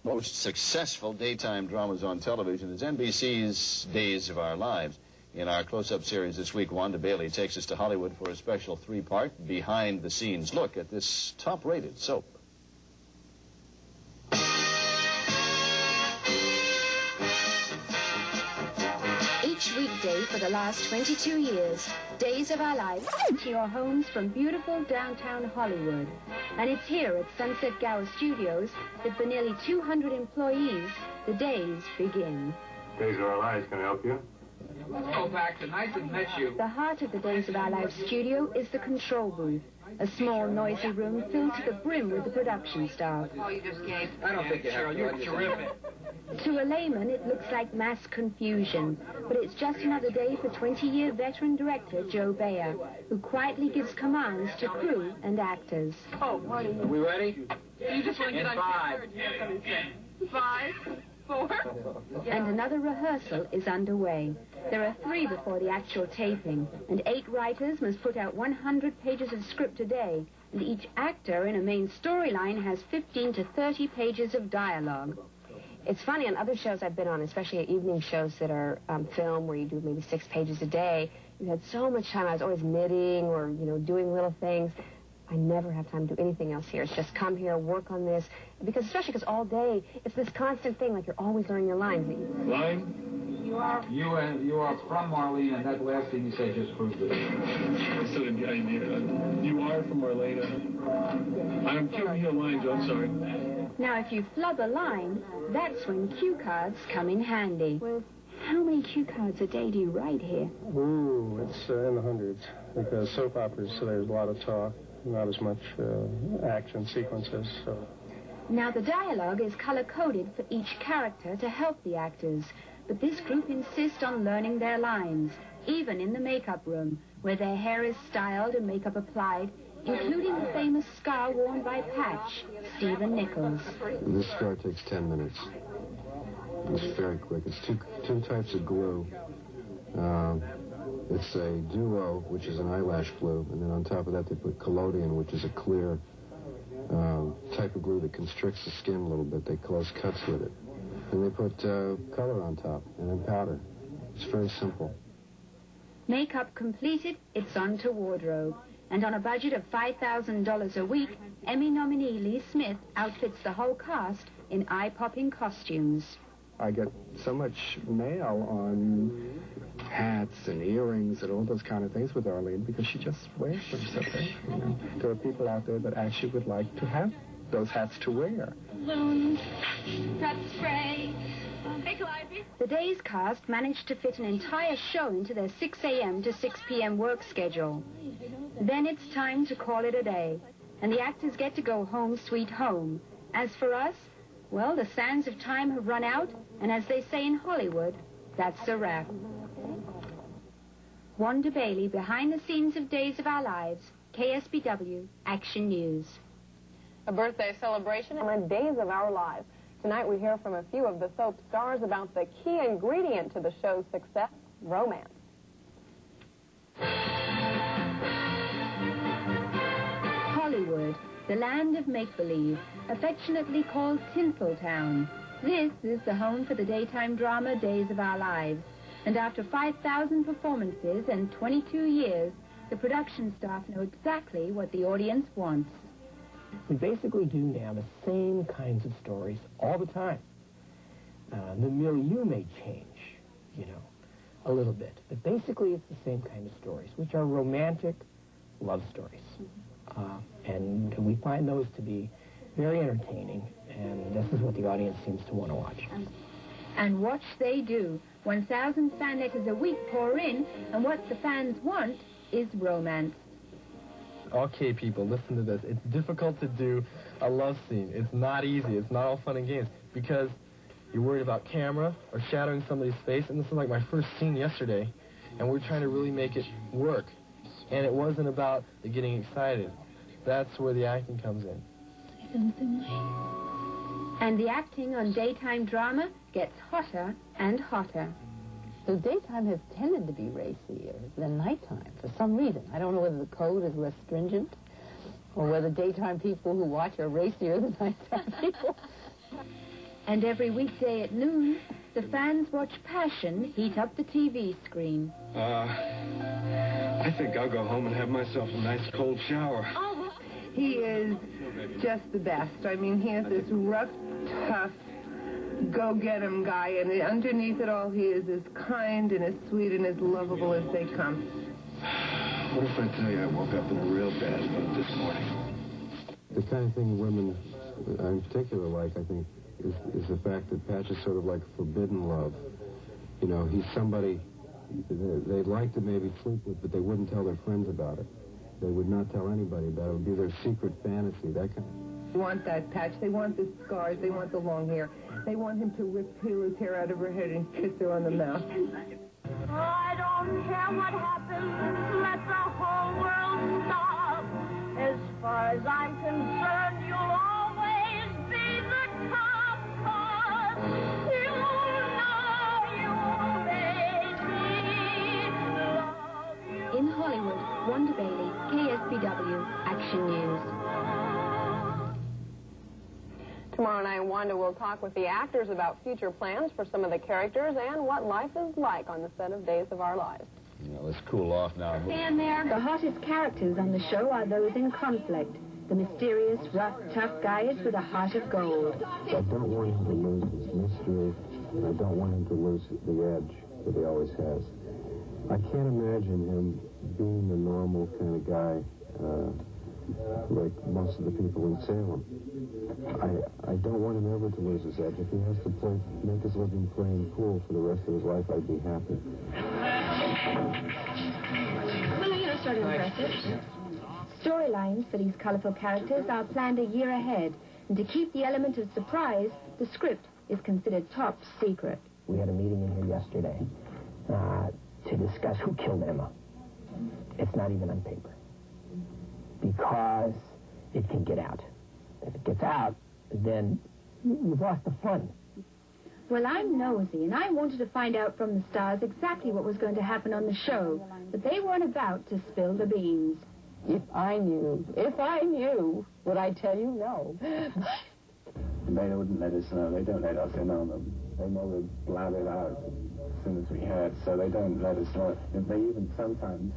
most successful daytime dramas on television is NBC's Days of Our Lives. In our close-up series this week, Wanda Bailey takes us to Hollywood for a special three-part behind-the-scenes look at this top-rated soap. Each weekday for the last 22 years, Days of Our Lives to your homes from beautiful downtown Hollywood. And it's here at Sunset Gower Studios that for nearly 200 employees, the days begin. Days of Our Lives, can I help you? Let's go back. Nice to meet you. The heart of the Days of Our Lives studio is the control booth, a small, noisy room filled to the brim with the production staff. Oh, you just gave. I don't think you have. You're terrific. To a layman, it looks like mass confusion, but it's just another day for 20-year veteran director Joe Bayer, who quietly gives commands to crew and actors. Oh, Marty. Are we ready? You just want to get on 5. 5, 4. And another rehearsal is underway. There are 3 before the actual taping, and 8 writers must put out 100 pages of script a day, and each actor in a main storyline has 15 to 30 pages of dialogue. It's funny, on other shows I've been on, especially at evening shows that are film, where you do maybe 6 pages a day, you had so much time. I was always knitting or, doing little things. I never have time to do anything else here. It's just come here, work on this, especially because all day, it's this constant thing, like you're always learning your lines. Line? You are from Marlene, and that last thing you said just proved it. I still didn't get any idea. You are from Marlena. I'm giving you a line, Joe, I'm sorry. Now, if you flub a line, that's when cue cards come in handy. Well, how many cue cards a day do you write here? Ooh, it's in the hundreds, because soap operas, so there's a lot of talk, not as much action sequences. So. Now, the dialogue is color-coded for each character to help the actors, but this group insists on learning their lines, even in the makeup room, where their hair is styled and makeup applied, including the famous scar worn by Patch, Stephen Nichols. This scar takes 10 minutes. It's very quick. It's two types of glue. It's a duo, which is an eyelash glue, and then on top of that they put collodion, which is a clear type of glue that constricts the skin a little bit. They close cuts with it. And they put color on top, and then powder. It's very simple. Makeup completed, it's on to wardrobe. And on a budget of $5,000 a week, Emmy nominee Lee Smith outfits the whole cast in eye-popping costumes. I get so much mail on hats and earrings and all those kind of things with Arlene because she just wears them so well. There are people out there that actually would like to have those hats to wear. Balloons, pep spray. Hey, Calliope. The day's cast managed to fit an entire show into their 6 a.m. to 6 p.m. work schedule. Then it's time to call it a day, and the actors get to go home sweet home. As for us, well, the sands of time have run out, and as they say in Hollywood, that's a wrap. Wanda Bailey, behind the scenes of Days of Our Lives, KSBW Action News. A birthday celebration on Days of Our Lives. Tonight we hear from a few of the soap stars about the key ingredient to the show's success, romance. Hollywood, the land of make-believe, affectionately called Tinseltown. This is the home for the daytime drama Days of Our Lives. And after 5,000 performances and 22 years, the production staff know exactly what the audience wants. We basically do now the same kinds of stories all the time. The milieu may change, a little bit. But basically it's the same kind of stories, which are romantic love stories. And we find those to be very entertaining, and this is what the audience seems to want to watch. And watch they do. 1,000 fan letters a week pour in, and what the fans want is romance. Okay, people, listen to this. It's difficult to do a love scene. It's not easy. It's not all fun and games because you're worried about camera or shadowing somebody's face. And this is like my first scene yesterday, and we're trying to really make it work. And it wasn't about the getting excited. That's where the acting comes in. And the acting on daytime drama gets hotter and hotter. So daytime has tended to be racier than nighttime for some reason. I don't know whether the code is less stringent or whether daytime people who watch are racier than nighttime people. And every weekday at noon, the fans watch passion heat up the TV screen. I think I'll go home and have myself a nice cold shower. He is just the best. I mean, he is this rough, tough, go-get-em guy, and underneath it all, he is as kind and as sweet and as lovable as they come. What if I tell you I woke up in a real bad mood this morning? The kind of thing women in particular like, I think, is the fact that Patch is sort of like forbidden love. You know, he's somebody they'd like to maybe sleep with, but they wouldn't tell their friends about it. They would not tell anybody about it. It would be their secret fantasy, that kind of... They want that Patch. They want the scars. They want the long hair. They want him to rip Taylor's hair out of her head and kiss her on the mouth. I don't care what happens. Let the whole world stop. As far as I'm concerned, you'll always be the top. 'Cause you know you made me love you. In Hollywood, Wanda Bailey, KSBW, Action News. Tomorrow night, Wanda will talk with the actors about future plans for some of the characters and what life is like on the set of Days of Our Lives. Yeah, let's cool off now. Stand there. The hottest characters on the show are those in conflict. The mysterious, rough, tough guys with a heart of gold. I don't want him to lose his mystery, and I don't want him to lose the edge that he always has. I can't imagine him being the normal kind of guy like most of the people in Salem. I don't want him ever to lose his edge. If he has to make his living playing pool for the rest of his life, I'd be happy. Well, you know, sort of impressive. Storylines for these colorful characters are planned a year ahead. And to keep the element of surprise, the script is considered top secret. We had a meeting in here yesterday to discuss who killed Emma. It's not even on paper. Because it can get out. If it gets out, then you've lost the fun. Well, I'm nosy, and I wanted to find out from the stars exactly what was going to happen on the show. But they weren't about to spill the beans. If I knew, would I tell you no? They wouldn't let us know. They don't let us in on them. They never blab it out as soon as we heard, so they don't let us know. If they even sometimes,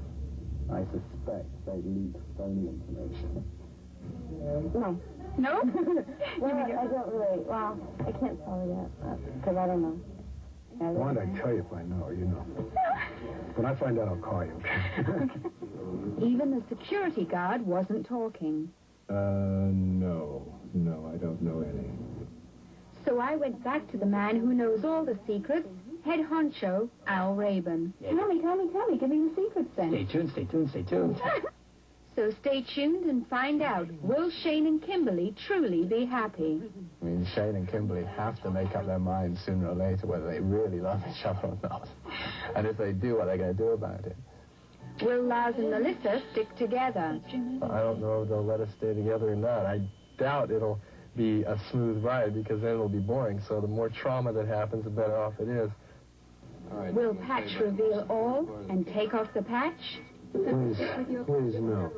I suspect, they leak phony information. No. No? Well, I don't really, well, I can't tell you that, because I don't know. Wanda, I tell you if I know, you know. When I find out, I'll call you, okay? Even the security guard wasn't talking. No, I don't know any. So I went back to the man who knows all the secrets, head honcho, Al Rabin. Tell me. Give me the secrets then. Stay tuned. So stay tuned and find out, will Shane and Kimberly truly be happy? I mean, Shane and Kimberly have to make up their minds sooner or later whether they really love each other or not. And if they do, what are they going to do about it? Will Lars and Melissa stick together? I don't know if they'll let us stay together or not. I doubt it'll be a smooth ride because then it'll be boring. So the more trauma that happens, the better off it is. Will Patch reveal all and take off the patch? Please, no.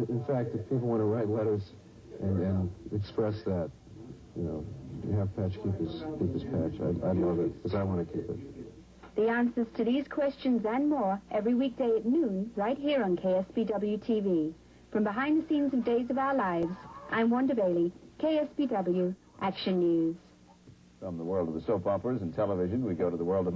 In fact, if people want to write letters and express that, have Patch keep his patch. I'd love it, because I want to keep it. The answers to these questions and more every weekday at noon, right here on KSBW TV. From behind the scenes of Days of Our Lives, I'm Wanda Bailey, KSBW Action News. From the world of the soap operas and television, we go to the world of...